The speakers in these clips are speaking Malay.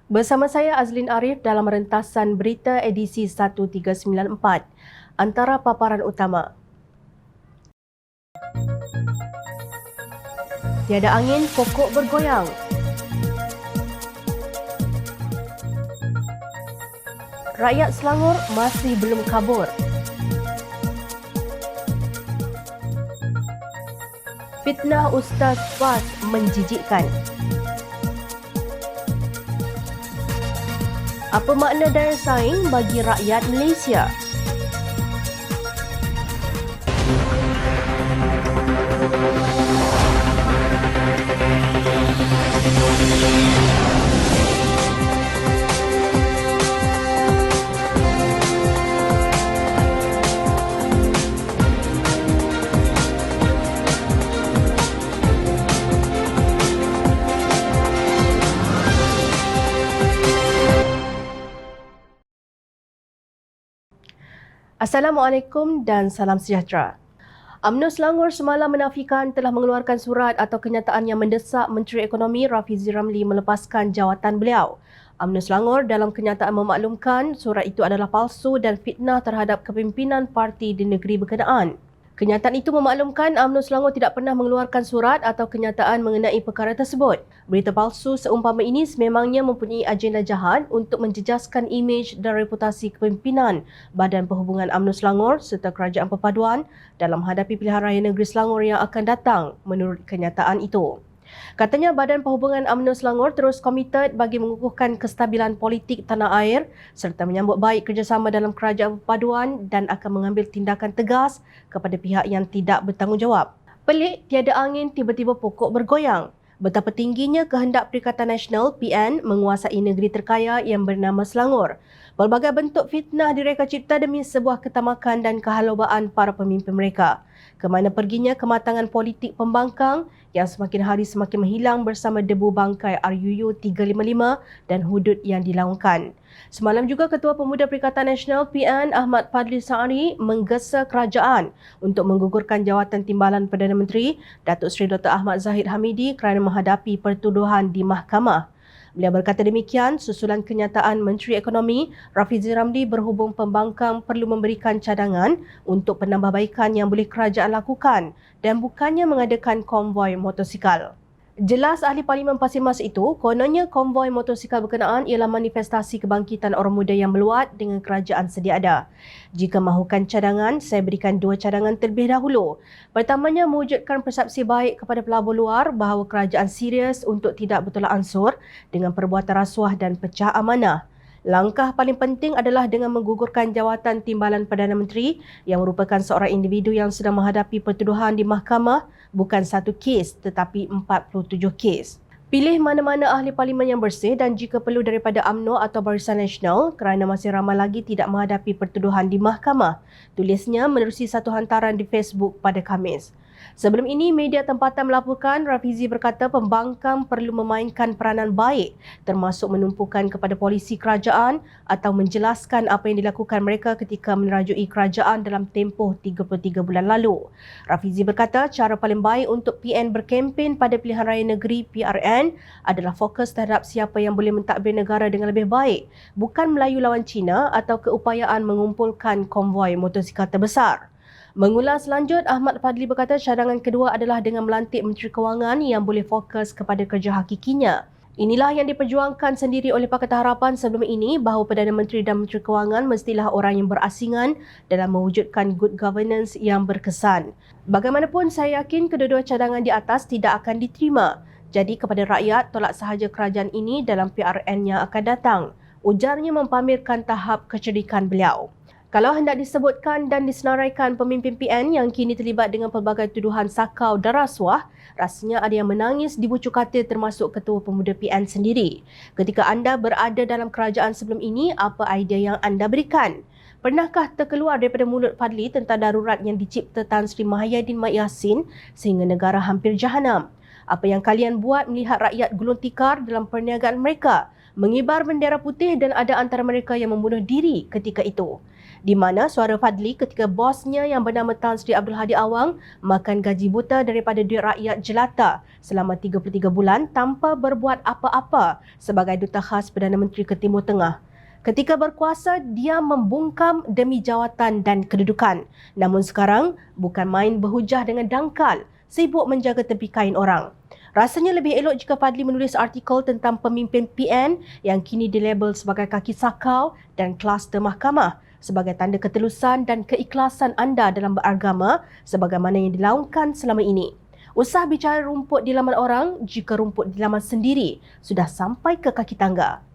Bersama saya Azlin Arif dalam rentasan berita edisi 1394. Antara paparan utama. Tiada angin, pokok bergoyang. Rakyat Selangor masih belum kabur. Fitnah Ustaz Fas menjijikkan. Apa makna daya saing bagi rakyat Malaysia? Assalamualaikum dan salam sejahtera. UMNO Selangor semalam menafikan telah mengeluarkan surat atau kenyataan yang mendesak Menteri Ekonomi Rafizi Ramli melepaskan jawatan beliau. UMNO Selangor dalam kenyataan memaklumkan surat itu adalah palsu dan fitnah terhadap kepimpinan parti di negeri berkenaan. Kenyataan itu memaklumkan UMNO Selangor tidak pernah mengeluarkan surat atau kenyataan mengenai perkara tersebut. Berita palsu seumpama ini sememangnya mempunyai agenda jahat untuk menjejaskan imej dan reputasi kepimpinan Badan Perhubungan UMNO Selangor serta Kerajaan Perpaduan dalam menghadapi pilihan raya negeri Selangor yang akan datang menurut kenyataan itu. Katanya Badan Perhubungan UMNO Selangor terus komited bagi mengukuhkan kestabilan politik tanah air serta menyambut baik kerjasama dalam Kerajaan Perpaduan dan akan mengambil tindakan tegas kepada pihak yang tidak bertanggungjawab. Pelik, tiada angin, tiba-tiba pokok bergoyang. Betapa tingginya kehendak Perikatan Nasional PN menguasai negeri terkaya yang bernama Selangor. Pelbagai bentuk fitnah direka cipta demi sebuah ketamakan dan kehalobaan para pemimpin mereka. Kemana perginya kematangan politik pembangkang yang semakin hari semakin menghilang bersama debu bangkai RUU 355 dan hudud yang dilaungkan. Semalam juga Ketua Pemuda Perikatan Nasional PN Ahmad Fadli Sa'ari menggesa kerajaan untuk menggugurkan jawatan timbalan Perdana Menteri Datuk Seri Dr. Ahmad Zahid Hamidi kerana menghadapi pertuduhan di mahkamah. Beliau berkata demikian susulan kenyataan Menteri Ekonomi Rafizi Ramli berhubung pembangkang perlu memberikan cadangan untuk penambahbaikan yang boleh kerajaan lakukan dan bukannya mengadakan konvoi motosikal. Jelas ahli Parlimen Pasir Mas itu, kononnya konvoi motosikal berkenaan ialah manifestasi kebangkitan orang muda yang meluat dengan kerajaan sedia ada. Jika mahukan cadangan, saya berikan dua cadangan terlebih dahulu. Pertamanya, mewujudkan persepsi baik kepada pelabur luar bahawa kerajaan serius untuk tidak bertolak ansur dengan perbuatan rasuah dan pecah amanah. Langkah paling penting adalah dengan menggugurkan jawatan timbalan Perdana Menteri yang merupakan seorang individu yang sedang menghadapi pertuduhan di mahkamah, bukan satu kes tetapi 47 kes. Pilih mana-mana ahli parlimen yang bersih dan jika perlu daripada UMNO atau Barisan Nasional kerana masih ramai lagi tidak menghadapi pertuduhan di mahkamah. Tulisnya menerusi satu hantaran di Facebook pada Khamis. Sebelum ini, media tempatan melaporkan Rafizi berkata pembangkang perlu memainkan peranan baik termasuk menumpukan kepada polisi kerajaan atau menjelaskan apa yang dilakukan mereka ketika menerajui kerajaan dalam tempoh 33 bulan lalu. Rafizi berkata cara paling baik untuk PN berkempen pada pilihan raya negeri PRN adalah fokus terhadap siapa yang boleh mentadbir negara dengan lebih baik, bukan Melayu lawan Cina atau keupayaan mengumpulkan konvoi motosikal terbesar. Mengulas lanjut, Ahmad Fadli berkata cadangan kedua adalah dengan melantik Menteri Kewangan yang boleh fokus kepada kerja hakikinya. Inilah yang diperjuangkan sendiri oleh Pakatan Harapan sebelum ini bahawa Perdana Menteri dan Menteri Kewangan mestilah orang yang berasingan dalam mewujudkan good governance yang berkesan. Bagaimanapun saya yakin kedua-dua cadangan di atas tidak akan diterima. Jadi kepada rakyat tolak sahaja kerajaan ini dalam PRN yang akan datang. Ujarnya mempamerkan tahap kecerdikan beliau. Kalau hendak disebutkan dan disenaraikan pemimpin PN yang kini terlibat dengan pelbagai tuduhan sakau dan rasuah, rasanya ada yang menangis di bucu katil termasuk Ketua Pemuda PN sendiri. Ketika anda berada dalam kerajaan sebelum ini, apa idea yang anda berikan? Pernahkah terkeluar daripada mulut Fadli tentang darurat yang dicipta Tan Sri Mahyadin Mat Yassin sehingga negara hampir jahanam? Apa yang kalian buat melihat rakyat gulung tikar dalam perniagaan mereka? Mengibar bendera putih dan ada antara mereka yang membunuh diri ketika itu. di mana suara Fadli ketika bosnya yang bernama Tan Sri Abdul Hadi Awang makan gaji buta daripada duit rakyat jelata selama 33 bulan tanpa berbuat apa-apa sebagai duta khas Perdana Menteri ke Timur Tengah. Ketika berkuasa, dia membungkam demi jawatan dan kedudukan. Namun sekarang, bukan main berhujah dengan dangkal, sibuk menjaga tepi kain orang. Rasanya lebih elok jika Fadli menulis artikel tentang pemimpin PN yang kini dilabel sebagai kaki sakau dan kluster mahkamah sebagai tanda ketelusan dan keikhlasan anda dalam beragama sebagaimana yang dilaungkan selama ini. Usah bicara rumput di laman orang jika rumput di laman sendiri sudah sampai ke kaki tangga.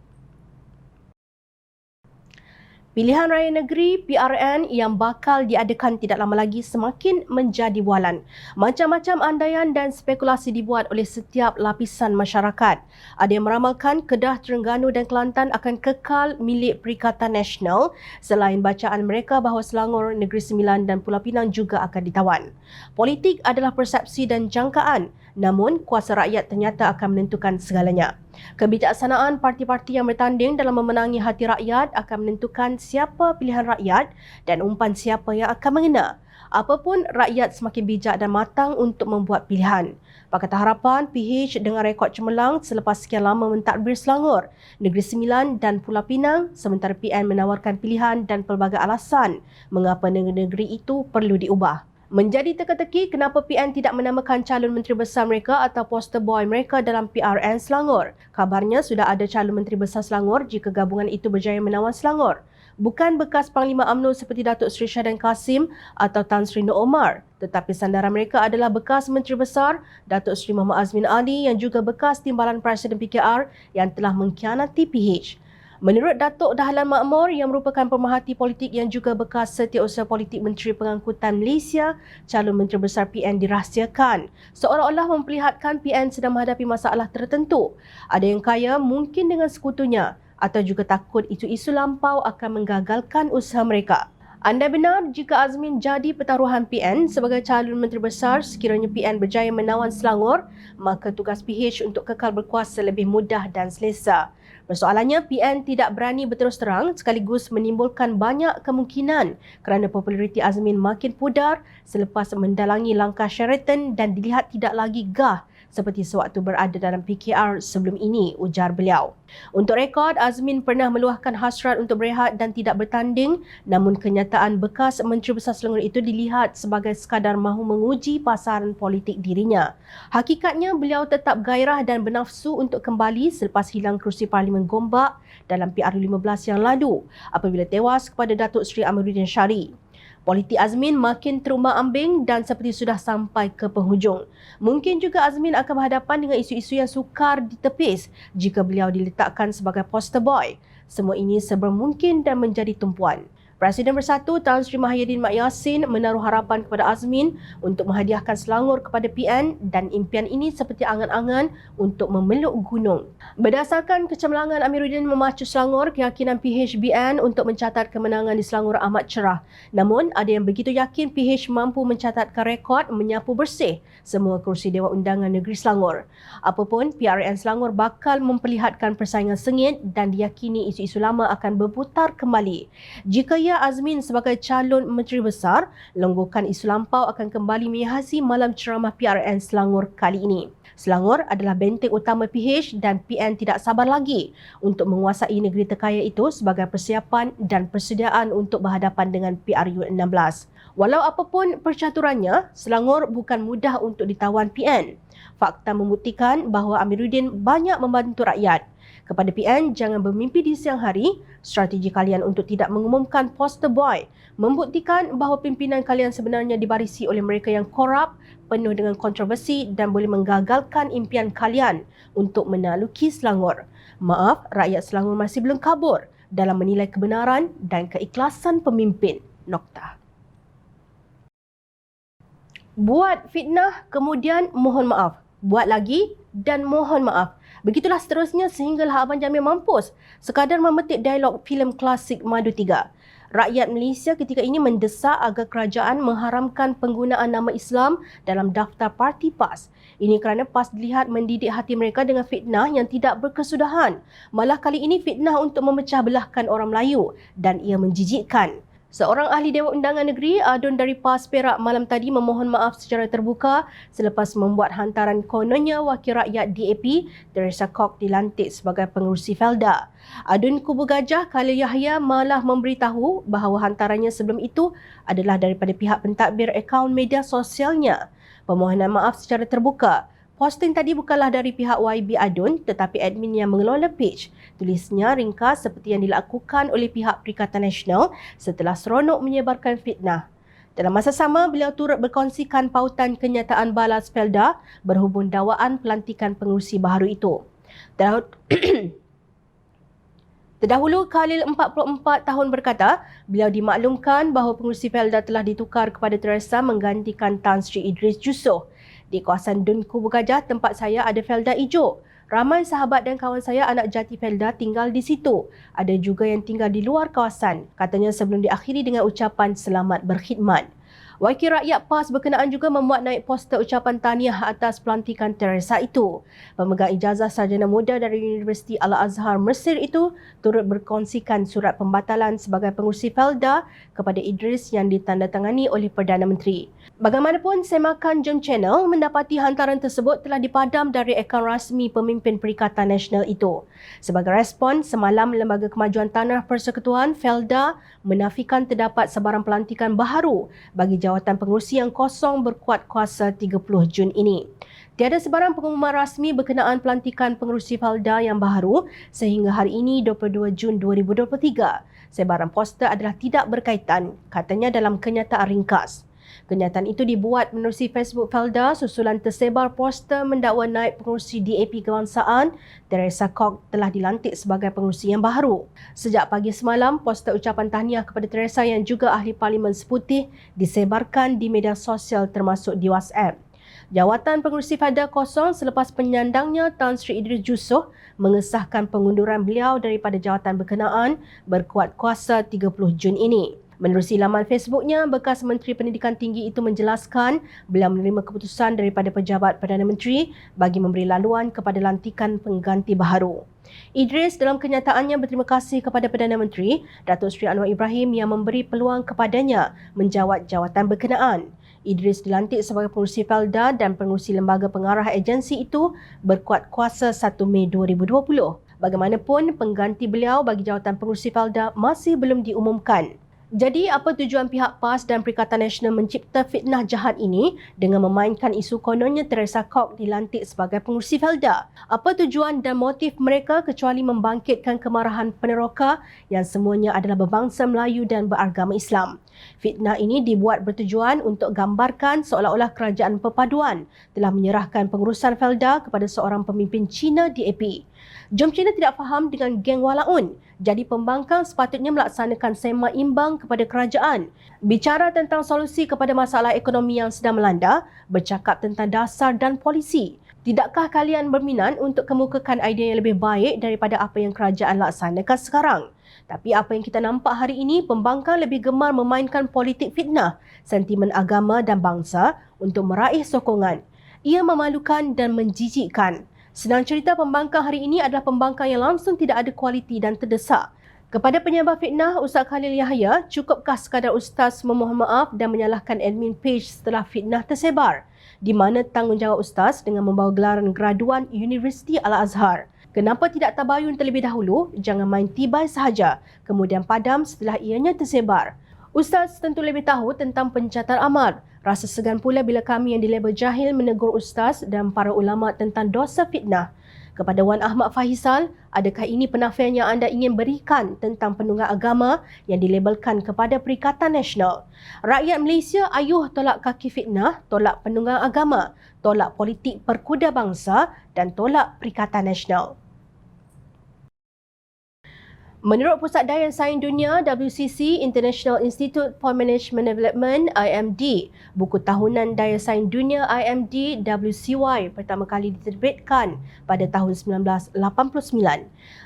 Pilihan Raya Negeri PRN yang bakal diadakan tidak lama lagi semakin menjadi bualan. Macam-macam andaian dan spekulasi dibuat oleh setiap lapisan masyarakat. Ada yang meramalkan Kedah, Terengganu dan Kelantan akan kekal milik Perikatan Nasional selain bacaan mereka bahawa Selangor, Negeri Sembilan dan Pulau Pinang juga akan ditawan. Politik adalah persepsi dan jangkaan, namun kuasa rakyat ternyata akan menentukan segalanya. Kebijaksanaan parti-parti yang bertanding dalam memenangi hati rakyat akan menentukan siapa pilihan rakyat dan umpan siapa yang akan mengena. Apapun, rakyat semakin bijak dan matang untuk membuat pilihan. Pakatan Harapan PH dengan rekod cemerlang selepas sekian lama mentadbir Selangor, Negeri Sembilan dan Pulau Pinang, sementara PN menawarkan pilihan dan pelbagai alasan mengapa negeri itu perlu diubah. Menjadi teka-teki kenapa PN tidak menamakan calon Menteri Besar mereka atau poster boy mereka dalam PRN Selangor. Kabarnya sudah ada calon Menteri Besar Selangor jika gabungan itu berjaya menawan Selangor. Bukan bekas Panglima UMNO seperti Datuk Seri Shahdan Kassim atau Tan Sri Nur Omar, tetapi sandaran mereka adalah bekas Menteri Besar Datuk Seri Muhammad Azmin Ali yang juga bekas Timbalan Presiden PKR yang telah mengkhianati PH. Menurut Datuk Dahlan Makmur yang merupakan pemerhati politik yang juga bekas Setiausaha Politik Menteri Pengangkutan Malaysia, calon Menteri Besar PN dirahsiakan, seolah-olah memperlihatkan PN sedang menghadapi masalah tertentu. Ada yang kaya mungkin dengan sekutunya atau juga takut isu-isu lampau akan menggagalkan usaha mereka. Anda benar jika Azmin jadi pertaruhan PN sebagai calon Menteri Besar sekiranya PN berjaya menawan Selangor, maka tugas PH untuk kekal berkuasa lebih mudah dan selesa. Persoalannya, PN tidak berani berterus terang sekaligus menimbulkan banyak kemungkinan kerana populariti Azmin makin pudar selepas mendalangi langkah Sheraton dan dilihat tidak lagi gah seperti sewaktu berada dalam PKR sebelum ini, ujar beliau. Untuk rekod, Azmin pernah meluahkan hasrat untuk berehat dan tidak bertanding, namun kenyataan bekas Menteri Besar Selangor itu dilihat sebagai sekadar mahu menguji pasaran politik dirinya. Hakikatnya, beliau tetap gairah dan bernafsu untuk kembali selepas hilang kerusi Parlimen Gombak dalam PR15 yang lalu apabila tewas kepada Datuk Seri Amiruddin Syari. Politik Azmin makin terumbang-ambing dan seperti sudah sampai ke penghujung. Mungkin juga Azmin akan berhadapan dengan isu-isu yang sukar ditepis jika beliau diletakkan sebagai poster boy. Semua ini serba mungkin dan menjadi tumpuan. Presiden Bersatu Tan Sri Mahyidin Mak Yassin menaruh harapan kepada Azmin untuk menghadiahkan Selangor kepada PN dan impian ini seperti angan-angan untuk memeluk gunung. Berdasarkan kecemerlangan Amiruddin memacu Selangor, keyakinan PHBN untuk mencatat kemenangan di Selangor amat cerah. Namun, ada yang begitu yakin PH mampu mencatatkan rekod menyapu bersih semua kerusi Dewan Undangan Negeri Selangor. Apapun, PRN Selangor bakal memperlihatkan persaingan sengit dan diyakini isu-isu lama akan berputar kembali. Jika ia Azmin sebagai calon Menteri Besar, longgokan isu lampau akan kembali menghiasi malam ceramah PRN Selangor kali ini. Selangor adalah benteng utama PH dan PN tidak sabar lagi untuk menguasai negeri terkaya itu sebagai persiapan dan persediaan untuk berhadapan dengan PRU16. Walau apapun percaturannya, Selangor bukan mudah untuk ditawan PN. Fakta membuktikan bahawa Amiruddin banyak membantu rakyat. Kepada PN, jangan bermimpi di siang hari. Strategi kalian untuk tidak mengumumkan poster boy membuktikan bahawa pimpinan kalian sebenarnya dibarisi oleh mereka yang korup, penuh dengan kontroversi dan boleh menggagalkan impian kalian untuk menaluki Selangor. Maaf, rakyat Selangor masih belum kabur dalam menilai kebenaran dan keikhlasan pemimpin. Nokta. Buat fitnah, kemudian mohon maaf. Buat lagi dan mohon maaf. Begitulah seterusnya sehinggalah Abang Jamil mampus sekadar memetik dialog filem klasik Madu 3. Rakyat Malaysia ketika ini mendesak agar kerajaan mengharamkan penggunaan nama Islam dalam daftar parti PAS. Ini kerana PAS dilihat mendidik hati mereka dengan fitnah yang tidak berkesudahan. Malah kali ini fitnah untuk memecah belahkan orang Melayu dan ia menjijikkan. Seorang ahli Dewan Undangan Negeri, Adun dari PAS Perak malam tadi memohon maaf secara terbuka selepas membuat hantaran kononnya Wakil Rakyat DAP, Teresa Kok dilantik sebagai pengerusi Felda. Adun Kubu Gajah, Khalil Yahya malah memberitahu bahawa hantarannya sebelum itu adalah daripada pihak pentadbir akaun media sosialnya. Permohonan maaf secara terbuka. Posting tadi bukanlah dari pihak YB Adun tetapi admin yang mengelola page. Tulisnya ringkas seperti yang dilakukan oleh pihak Perikatan Nasional setelah seronok menyebarkan fitnah. Dalam masa sama, beliau turut berkongsikan pautan kenyataan balas Felda berhubung dakwaan pelantikan pengerusi baharu itu. Terdahulu, Khalil 44 tahun berkata, beliau dimaklumkan bahawa pengerusi Felda telah ditukar kepada Teresa menggantikan Tan Sri Idris Yusof. Di kawasan Dun Kubu Gajah, tempat saya ada Felda hijau. Ramai sahabat dan kawan saya anak jati Felda tinggal di situ. Ada juga yang tinggal di luar kawasan. Katanya sebelum diakhiri dengan ucapan selamat berkhidmat. Wakil Rakyat PAS berkenaan juga memuat naik poster ucapan tahniah atas pelantikan Teresa itu. Pemegang ijazah sarjana muda dari Universiti Al-Azhar Mesir itu turut berkongsikan surat pembatalan sebagai pengerusi Felda kepada Idris yang ditandatangani oleh Perdana Menteri. Bagaimanapun, semakan Jom Channel mendapati hantaran tersebut telah dipadam dari akaun rasmi pemimpin Perikatan Nasional itu. Sebagai respon, semalam Lembaga Kemajuan Tanah Persekutuan Felda menafikan terdapat sebarang pelantikan baharu bagi jawatan pengerusi yang kosong berkuat kuasa 30 Jun ini. Tiada sebarang pengumuman rasmi berkenaan pelantikan pengerusi Felda yang baharu sehingga hari ini 22 Jun 2023. Sebarang poster adalah tidak berkaitan, katanya dalam kenyataan ringkas. Kenyataan itu dibuat menerusi Facebook Felda susulan tersebar poster mendakwa naib pengerusi DAP Kebangsaan Teresa Kok telah dilantik sebagai pengerusi yang baharu. Sejak pagi semalam, poster ucapan tahniah kepada Teresa yang juga ahli Parlimen Seputih disebarkan di media sosial termasuk di WhatsApp. Jawatan pengerusi Felda kosong selepas penyandangnya Tan Sri Idris Yusof mengesahkan pengunduran beliau daripada jawatan berkenaan berkuat kuasa 30 Jun ini. Menerusi laman Facebooknya, bekas Menteri Pendidikan Tinggi itu menjelaskan beliau menerima keputusan daripada pejabat Perdana Menteri bagi memberi laluan kepada lantikan pengganti baharu. Idris dalam kenyataannya berterima kasih kepada Perdana Menteri Datuk Seri Anwar Ibrahim yang memberi peluang kepadanya menjawat jawatan berkenaan. Idris dilantik sebagai pengerusi Felda dan pengerusi lembaga pengarah agensi itu berkuat kuasa 1 Mei 2020. Bagaimanapun, pengganti beliau bagi jawatan pengerusi Felda masih belum diumumkan. Jadi, apa tujuan pihak PAS dan Perikatan Nasional mencipta fitnah jahat ini dengan memainkan isu kononnya Teresa Kok dilantik sebagai pengerusi Felda? Apa tujuan dan motif mereka kecuali membangkitkan kemarahan peneroka yang semuanya adalah berbangsa Melayu dan beragama Islam? Fitnah ini dibuat bertujuan untuk gambarkan seolah-olah kerajaan perpaduan telah menyerahkan pengurusan Felda kepada seorang pemimpin Cina DAP. Jom China tidak faham dengan geng walaun. Jadi pembangkang sepatutnya melaksanakan sema imbang kepada kerajaan. Bicara tentang solusi kepada masalah ekonomi yang sedang melanda, bercakap tentang dasar dan polisi. Tidakkah kalian berminat untuk kemukakan idea yang lebih baik daripada apa yang kerajaan laksanakan sekarang? Tapi apa yang kita nampak hari ini, pembangkang lebih gemar memainkan politik fitnah, sentimen agama dan bangsa untuk meraih sokongan. Ia memalukan dan menjijikkan. Senang cerita, pembangkang hari ini adalah pembangkang yang langsung tidak ada kualiti dan terdesak. Kepada penyebar fitnah, Ustaz Khalil Yahya, cukupkah sekadar Ustaz memohon maaf dan menyalahkan admin page setelah fitnah tersebar? Di mana tanggungjawab Ustaz dengan membawa gelaran graduan Universiti Al-Azhar? Kenapa tidak tabayun terlebih dahulu? Jangan main tibai sahaja, kemudian padam setelah ianya tersebar. Ustaz tentu lebih tahu tentang pencatat amal. Rasa segan pula bila kami yang dilabel jahil menegur Ustaz dan para ulama tentang dosa fitnah. Kepada Wan Ahmad Fahisal, adakah ini penafian yang anda ingin berikan tentang penunggang agama yang dilabelkan kepada Perikatan Nasional? Rakyat Malaysia ayuh tolak kaki fitnah, tolak penunggang agama, tolak politik perkuda bangsa dan tolak Perikatan Nasional. Menurut Pusat Daya Sains Dunia WCC International Institute for Management Development IMD, buku tahunan Daya Sains Dunia IMD WCY pertama kali diterbitkan pada tahun 1989.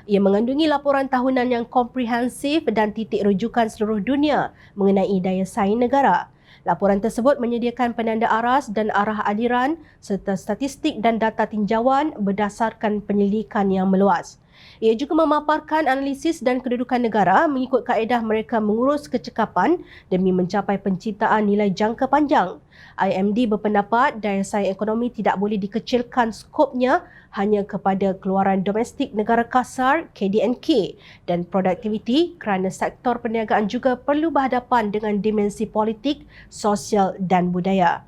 Ia mengandungi laporan tahunan yang komprehensif dan titik rujukan seluruh dunia mengenai daya sains negara. Laporan tersebut menyediakan penanda aras dan arah aliran serta statistik dan data tinjauan berdasarkan penyelidikan yang meluas. Ia juga memaparkan analisis dan kedudukan negara mengikut kaedah mereka mengurus kecekapan demi mencapai penciptaan nilai jangka panjang. IMD berpendapat daya saing ekonomi tidak boleh dikecilkan skopnya hanya kepada keluaran domestik negara kasar KDNK dan produktiviti kerana sektor perniagaan juga perlu berhadapan dengan dimensi politik, sosial dan budaya.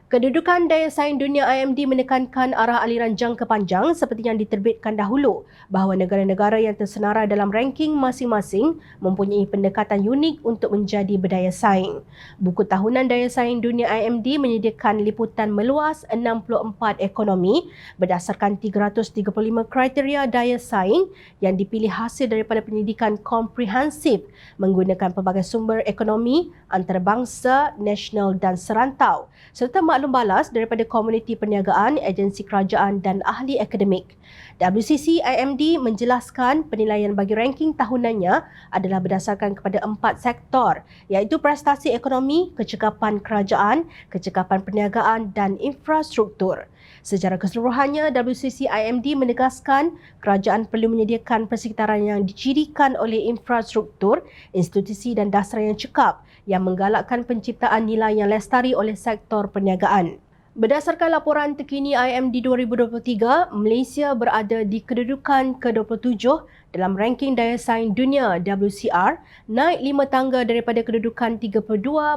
Kedudukan daya saing dunia IMD menekankan arah aliran jangka panjang seperti yang diterbitkan dahulu bahawa negara-negara yang tersenarai dalam ranking masing-masing mempunyai pendekatan unik untuk menjadi berdaya saing. Buku tahunan daya saing dunia IMD menyediakan liputan meluas 64 ekonomi berdasarkan 335 kriteria daya saing yang dipilih hasil daripada penyelidikan komprehensif menggunakan pelbagai sumber ekonomi antarabangsa, nasional dan serantau serta maklum balas daripada komuniti perniagaan, agensi kerajaan dan ahli akademik. WCC IMD menjelaskan penilaian bagi ranking tahunannya adalah berdasarkan kepada 4 sektor iaitu prestasi ekonomi, kecekapan kerajaan, kecekapan perniagaan dan infrastruktur. Secara keseluruhannya, WCC IMD menegaskan kerajaan perlu menyediakan persekitaran yang dicirikan oleh infrastruktur, institusi dan dasar yang cekap yang menggalakkan penciptaan nilai yang lestari oleh sektor perniagaan. Berdasarkan laporan terkini IMD 2023, Malaysia berada di kedudukan ke-27 dalam ranking daya saing dunia WCR, naik 5 tangga daripada kedudukan 32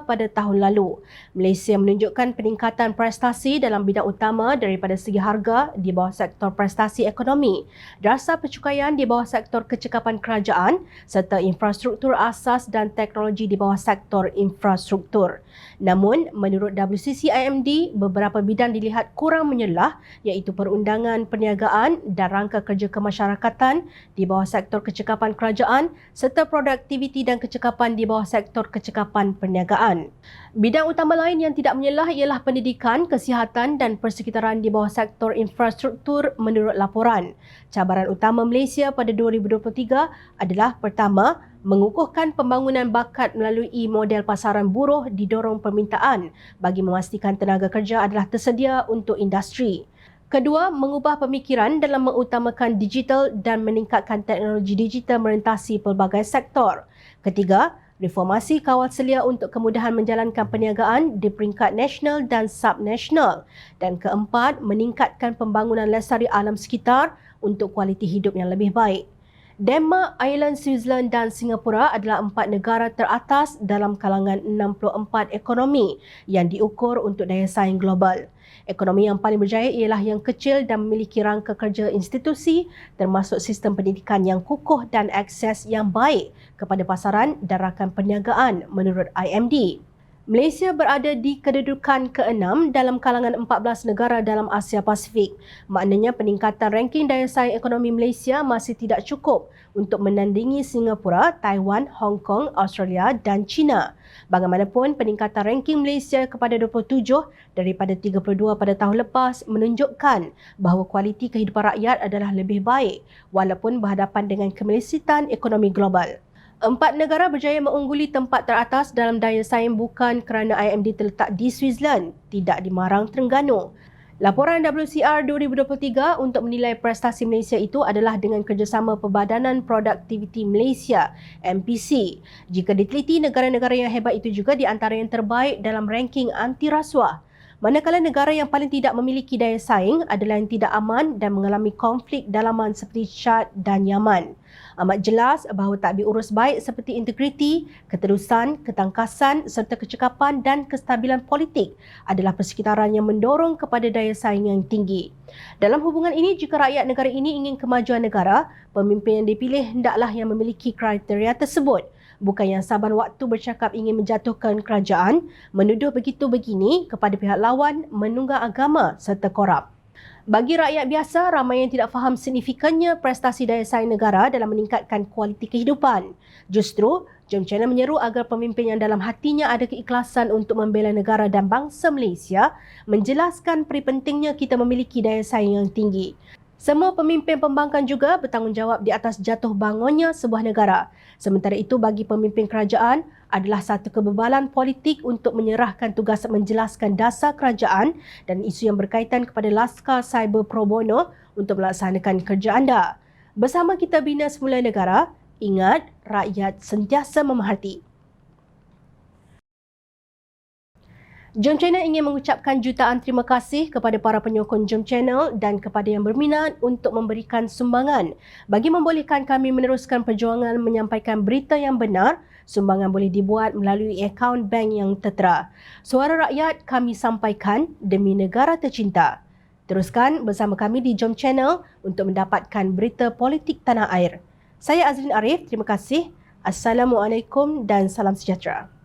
pada tahun lalu. Malaysia menunjukkan peningkatan prestasi dalam bidang utama daripada segi harga di bawah sektor prestasi ekonomi, dasar percukaian di bawah sektor kecekapan kerajaan serta infrastruktur asas dan teknologi di bawah sektor infrastruktur. Namun, menurut WCC IMD, beberapa bidang dilihat kurang menyelah iaitu perundangan perniagaan dan rangka kerja kemasyarakatan di bawah sektor kecekapan kerajaan serta produktiviti dan kecekapan di bawah sektor kecekapan perniagaan. Bidang utama lain yang tidak menyelah ialah pendidikan, kesihatan dan persekitaran di bawah sektor infrastruktur menurut laporan. Cabaran utama Malaysia pada 2023 adalah pertama, mengukuhkan pembangunan bakat melalui model pasaran buruh didorong permintaan bagi memastikan tenaga kerja adalah tersedia untuk industri. Kedua, mengubah pemikiran dalam mengutamakan digital dan meningkatkan teknologi digital merentasi pelbagai sektor. Ketiga, reformasi kawal selia untuk kemudahan menjalankan perniagaan di peringkat nasional dan subnasional. Dan keempat, meningkatkan pembangunan lestari alam sekitar untuk kualiti hidup yang lebih baik. Denmark, Ireland, Switzerland dan Singapura adalah 4 negara teratas dalam kalangan 64 ekonomi yang diukur untuk daya saing global. Ekonomi yang paling berjaya ialah yang kecil dan memiliki rangka kerja institusi termasuk sistem pendidikan yang kukuh dan akses yang baik kepada pasaran dan rakan perniagaan menurut IMD. Malaysia berada di kedudukan ke-6 dalam kalangan 14 negara dalam Asia Pasifik. Maknanya peningkatan ranking daya saing ekonomi Malaysia masih tidak cukup untuk menandingi Singapura, Taiwan, Hong Kong, Australia dan China. Bagaimanapun, peningkatan ranking Malaysia kepada 27 daripada 32 pada tahun lepas menunjukkan bahawa kualiti kehidupan rakyat adalah lebih baik walaupun berhadapan dengan kemelisitan ekonomi global. 4 negara berjaya mengungguli tempat teratas dalam daya saing bukan kerana IMD terletak di Switzerland, tidak di Marang, Terengganu. Laporan WCR 2023 untuk menilai prestasi Malaysia itu adalah dengan kerjasama Perbadanan Produktiviti Malaysia, MPC. Jika diteliti, negara-negara yang hebat itu juga di antara yang terbaik dalam ranking anti rasuah. Manakala negara yang paling tidak memiliki daya saing adalah yang tidak aman dan mengalami konflik dalaman seperti Chad dan Yaman. Amat jelas bahawa takbir urus baik seperti integriti, keterusan, ketangkasan serta kecekapan dan kestabilan politik adalah persekitaran yang mendorong kepada daya saing yang tinggi. Dalam hubungan ini, jika rakyat negara ini ingin kemajuan negara, pemimpin yang dipilih hendaklah yang memiliki kriteria tersebut. Bukan yang saban waktu bercakap ingin menjatuhkan kerajaan, menuduh begitu begini kepada pihak lawan, menunggang agama serta korup. Bagi rakyat biasa, ramai yang tidak faham signifikannya prestasi daya saing negara dalam meningkatkan kualiti kehidupan. Justru, Jom Channel menyeru agar pemimpin yang dalam hatinya ada keikhlasan untuk membela negara dan bangsa Malaysia menjelaskan peri pentingnya kita memiliki daya saing yang tinggi. Semua pemimpin pembangkang juga bertanggungjawab di atas jatuh bangunnya sebuah negara. Sementara itu, bagi pemimpin kerajaan adalah satu kebebalan politik untuk menyerahkan tugas menjelaskan dasar kerajaan dan isu yang berkaitan kepada Laskar Cyber Pro Bono untuk melaksanakan kerja anda. Bersama kita bina semula negara, ingat rakyat sentiasa memerhati. Jom Channel ingin mengucapkan jutaan terima kasih kepada para penyokong Jom Channel dan kepada yang berminat untuk memberikan sumbangan. Bagi membolehkan kami meneruskan perjuangan menyampaikan berita yang benar, sumbangan boleh dibuat melalui akaun bank yang tertera. Suara rakyat kami sampaikan demi negara tercinta. Teruskan bersama kami di Jom Channel untuk mendapatkan berita politik tanah air. Saya Azrin Arif, terima kasih. Assalamualaikum dan salam sejahtera.